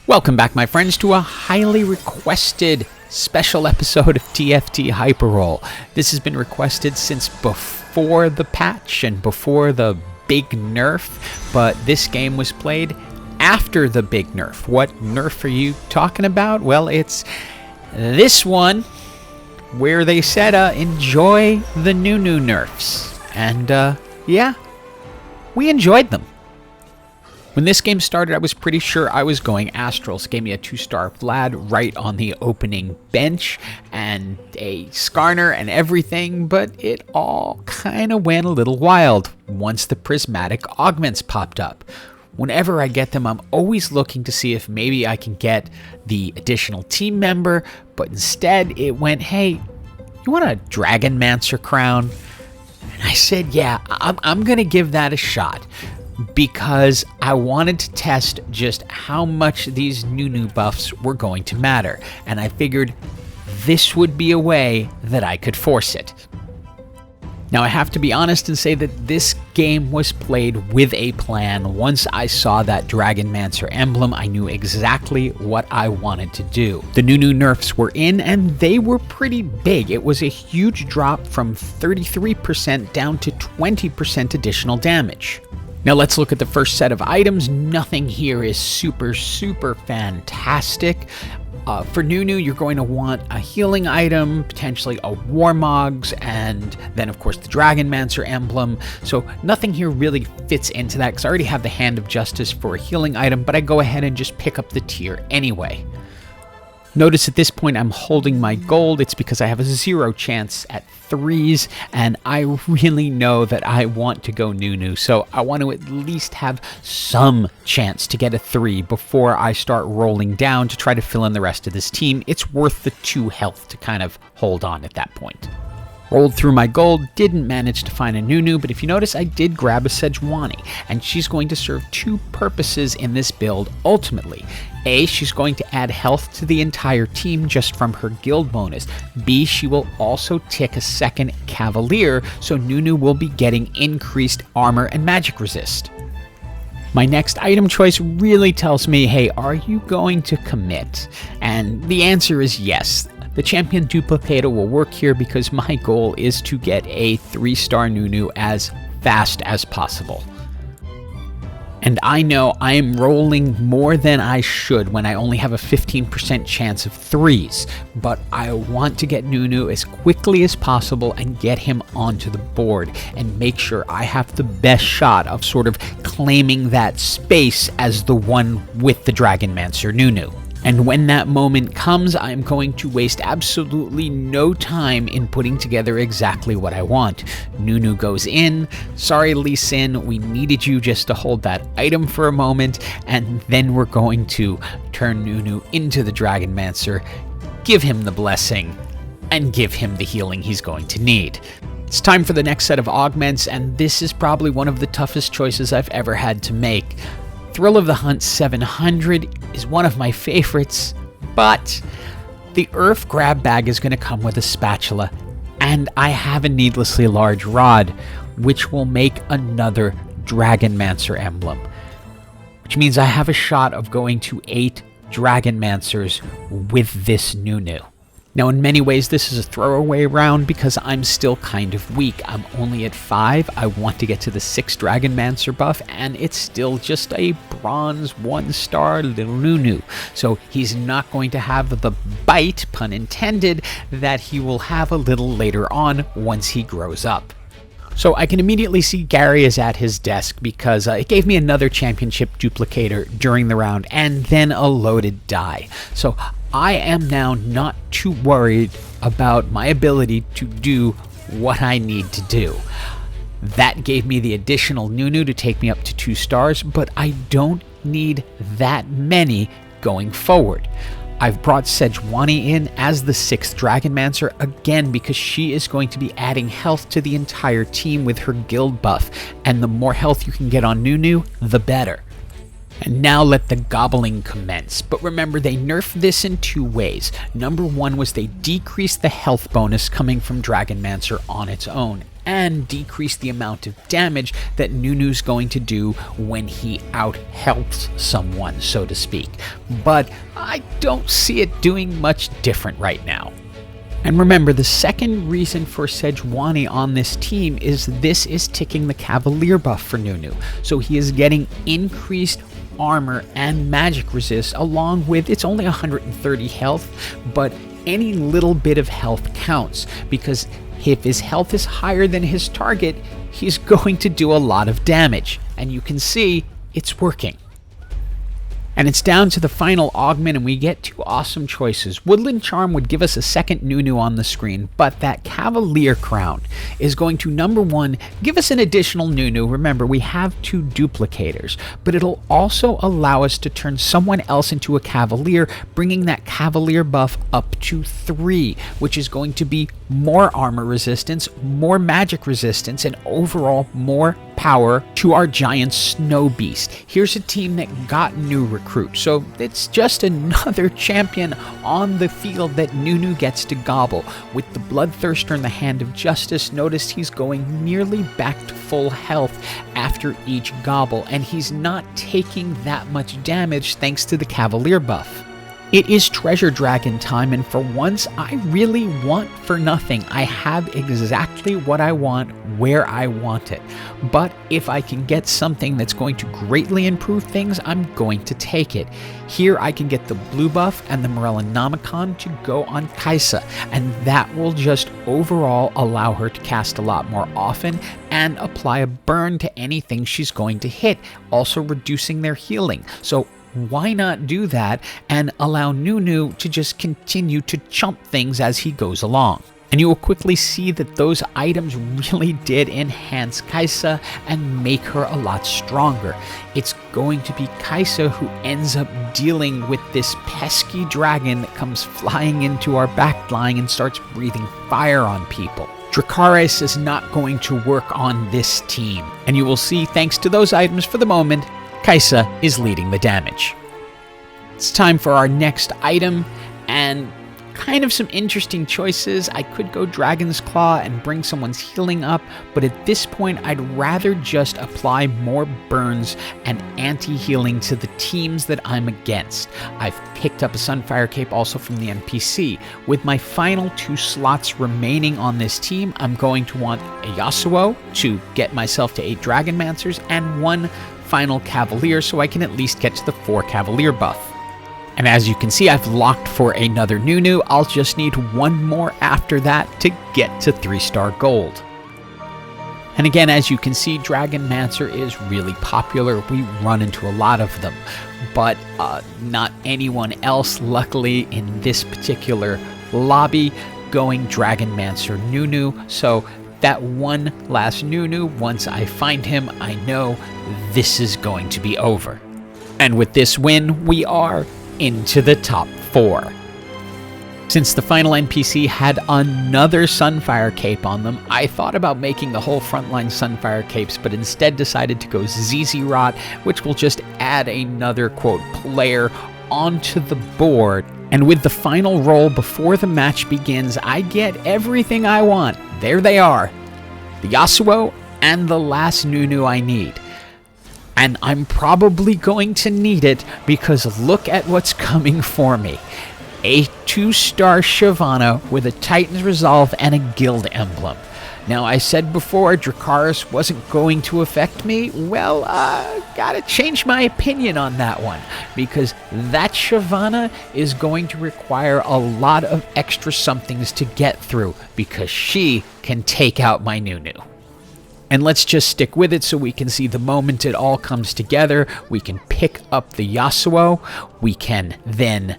Welcome back, my friends, to a highly requested special episode of TFT Hyperroll. This has been requested since before the patch and before the big nerf, but this game was played after the big nerf. What nerf are you talking about? Well, it's this one where they said, enjoy the Nunu nerfs. And, yeah, we enjoyed them. When this game started, I was pretty sure I was going Astrals. Gave me a 2-star Vlad right on the opening bench and a Skarner and everything, but it all kind of went a little wild once the prismatic augments popped up. Whenever I get them, I'm always looking to see if maybe I can get the additional team member, but instead it went, hey, you want a Dragonmancer crown? And I said, yeah, I'm going to give that a shot, because I wanted to test just how much these Nunu buffs were going to matter, and I figured this would be a way that I could force it. Now, I have to be honest and say that this game was played with a plan. Once I saw that Dragonmancer emblem, I knew exactly what I wanted to do. The Nunu nerfs were in, and they were pretty big. It was a huge drop from 33% down to 20% additional damage. Now let's look at the first set of items. Nothing here is super fantastic. For Nunu, you're going to want a healing item, potentially a Warmogs, and then of course the Dragonmancer emblem. So nothing here really fits into that because I already have the Hand of Justice for a healing item, but I go ahead and just pick up the tier anyway. Notice at this point I'm holding my gold. It's because I have a 0 chance at 3s, and I really know that I want to go Nunu, so I want to at least have some chance to get a 3 before I start rolling down to try to fill in the rest of this team. It's worth the 2 health to kind of hold on at that point. Rolled through my gold, didn't manage to find a Nunu, but if you notice, I did grab a Sejuani, and she's going to serve 2 purposes in this build ultimately. A, she's going to add health to the entire team just from her guild bonus. B, she will also tick a second Cavalier, so Nunu will be getting increased armor and magic resist. My next item choice really tells me, hey, are you going to commit? And the answer is yes. The champion duplicator will work here because my goal is to get a 3-star Nunu as fast as possible. And I know I am rolling more than I should when I only have a 15% chance of 3s, but I want to get Nunu as quickly as possible and get him onto the board and make sure I have the best shot of sort of claiming that space as the one with the Dragonmancer Nunu. And when that moment comes, I'm going to waste absolutely no time in putting together exactly what I want. Nunu goes in. Sorry, Lee Sin, we needed you just to hold that item for a moment, and then we're going to turn Nunu into the Dragonmancer, give him the blessing, and give him the healing he's going to need. It's time for the next set of augments, and this is probably one of the toughest choices I've ever had to make. Thrill of the Hunt 700 is one of my favorites, but the Earth grab bag is going to come with a spatula, and I have a needlessly large rod, which will make another Dragonmancer emblem, which means I have a shot of going to 8 Dragonmancers with this Nunu. Now, in many ways, this is a throwaway round because I'm still kind of weak. I'm only at 5. I want to get to the 6 Dragonmancer buff, and it's still just a bronze 1-star little Nunu. So he's not going to have the bite, pun intended, that he will have a little later on once he grows up. So I can immediately see Gary is at his desk because it gave me another championship duplicator during the round and then a loaded die. So I am now not too worried about my ability to do what I need to do. That gave me the additional Nunu to take me up to 2 stars, but I don't need that many going forward. I've brought Sejuani in as the 6th Dragonmancer, again because she is going to be adding health to the entire team with her guild buff, and the more health you can get on Nunu, the better. And now let the gobbling commence. But remember, they nerfed this in two ways. Number one was they decreased the health bonus coming from Dragonmancer on its own, and decreased the amount of damage that Nunu's going to do when he out-healths someone, so to speak. But I don't see it doing much different right now. And remember, the second reason for Sejuani on this team is this is ticking the Cavalier buff for Nunu. So he is getting increased armor and magic resist, along with, it's only 130 health, but any little bit of health counts, because if his health is higher than his target, he's going to do a lot of damage. And you can see it's working. And it's down to the final augment, and we get two awesome choices. Woodland Charm would give us a second Nunu on the screen, but that Cavalier Crown is going to, number one, give us an additional Nunu. Remember, we have two duplicators, but it'll also allow us to turn someone else into a Cavalier, bringing that Cavalier buff up to 3, which is going to be more armor resistance, more magic resistance, and overall more power to our giant snow beast. Here's a team that got new recruits, so it's just another champion on the field that Nunu gets to gobble. With the Bloodthirster in the Hand of Justice, notice he's going nearly back to full health after each gobble, and he's not taking that much damage thanks to the Cavalier buff. It is Treasure Dragon time, and for once, I really want for nothing. I have exactly what I want, where I want it. But if I can get something that's going to greatly improve things, I'm going to take it. Here I can get the blue buff and the Morellonomicon to go on Kaisa, and that will just overall allow her to cast a lot more often and apply a burn to anything she's going to hit, also reducing their healing. So why not do that and allow Nunu to just continue to chump things as he goes along? And you will quickly see that those items really did enhance Kaisa and make her a lot stronger. It's going to be Kaisa who ends up dealing with this pesky dragon that comes flying into our backline and starts breathing fire on people. Dracarys is not going to work on this team, and you will see, thanks to those items for the moment, Kaisa is leading the damage. It's time for our next item, and kind of some interesting choices. I could go Dragon's Claw and bring someone's healing up, but at this point I'd rather just apply more burns and anti-healing to the teams that I'm against. I've picked up a Sunfire Cape also from the NPC. With my final 2 slots remaining on this team, I'm going to want a Yasuo to get myself to 8 Dragonmancers and 1 final Cavalier, so I can at least get to the 4 Cavalier buff. And as you can see, I've locked for another Nunu. I'll just need 1 more after that to get to 3-star gold. And again, as you can see, Dragonmancer is really popular. We run into a lot of them, but not anyone else, luckily, in this particular lobby going Dragonmancer Nunu. So that one last Nunu, once I find him, I know this is going to be over. And with this win, we are into the top 4. Since the final NPC had another Sunfire Cape on them, I thought about making the whole frontline Sunfire Capes, but instead decided to go ZZ Rot, which will just add another, quote, player onto the board. And with the final roll before the match begins, I get everything I want. There they are, the Yasuo and the last Nunu I need. And I'm probably going to need it, because look at what's coming for me. A 2-star Shyvana with a Titan's Resolve and a Guild Emblem. Now, I said before Dracarys wasn't going to affect me. Well, gotta change my opinion on that one, because that Shyvana is going to require a lot of extra somethings to get through, because she can take out my Nunu. And let's just stick with it so we can see the moment it all comes together. We can pick up the Yasuo. We can then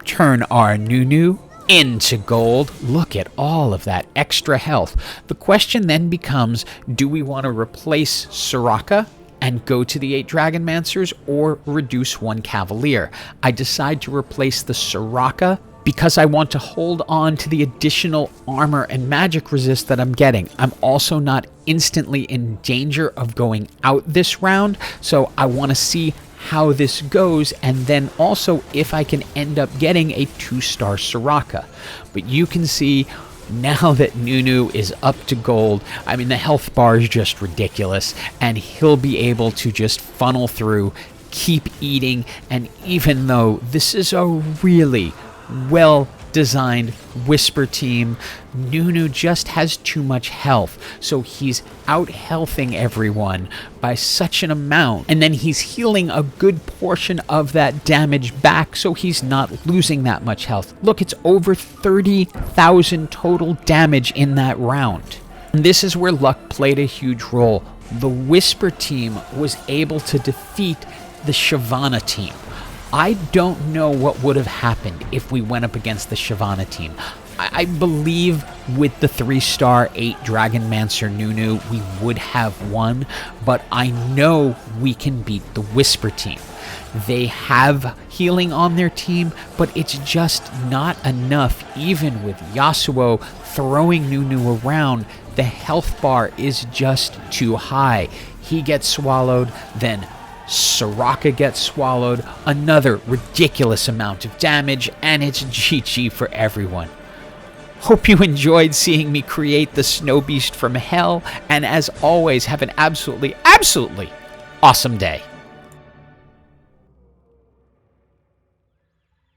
turn our Nunu into gold. Look at all of that extra health. The question then becomes, do we want to replace Soraka and go to the 8 Dragonmancers, or reduce 1 Cavalier? I decide to replace the Soraka because I want to hold on to the additional armor and magic resist that I'm getting. I'm also not instantly in danger of going out this round, so I want to see how this goes, and then also if I can end up getting a 2-star Soraka. But you can see now that Nunu is up to gold, I mean, the health bar is just ridiculous, and he'll be able to just funnel through, keep eating, and even though this is a really well-designed Whisper team, Nunu just has too much health, so he's out-healthing everyone by such an amount, and then he's healing a good portion of that damage back, so he's not losing that much health. Look, it's over 30,000 total damage in that round. And this is where luck played a huge role. The Whisper team was able to defeat the Shyvana team. I don't know what would have happened if we went up against the Shyvana team. I believe with the 3-star 8 Dragonmancer Nunu, we would have won, but I know we can beat the Whisper team. They have healing on their team, but it's just not enough. Even with Yasuo throwing Nunu around, the health bar is just too high. He gets swallowed, then Soraka gets swallowed, another ridiculous amount of damage, and it's GG for everyone. Hope you enjoyed seeing me create the Snow Beast from Hell, and as always, have an absolutely awesome day.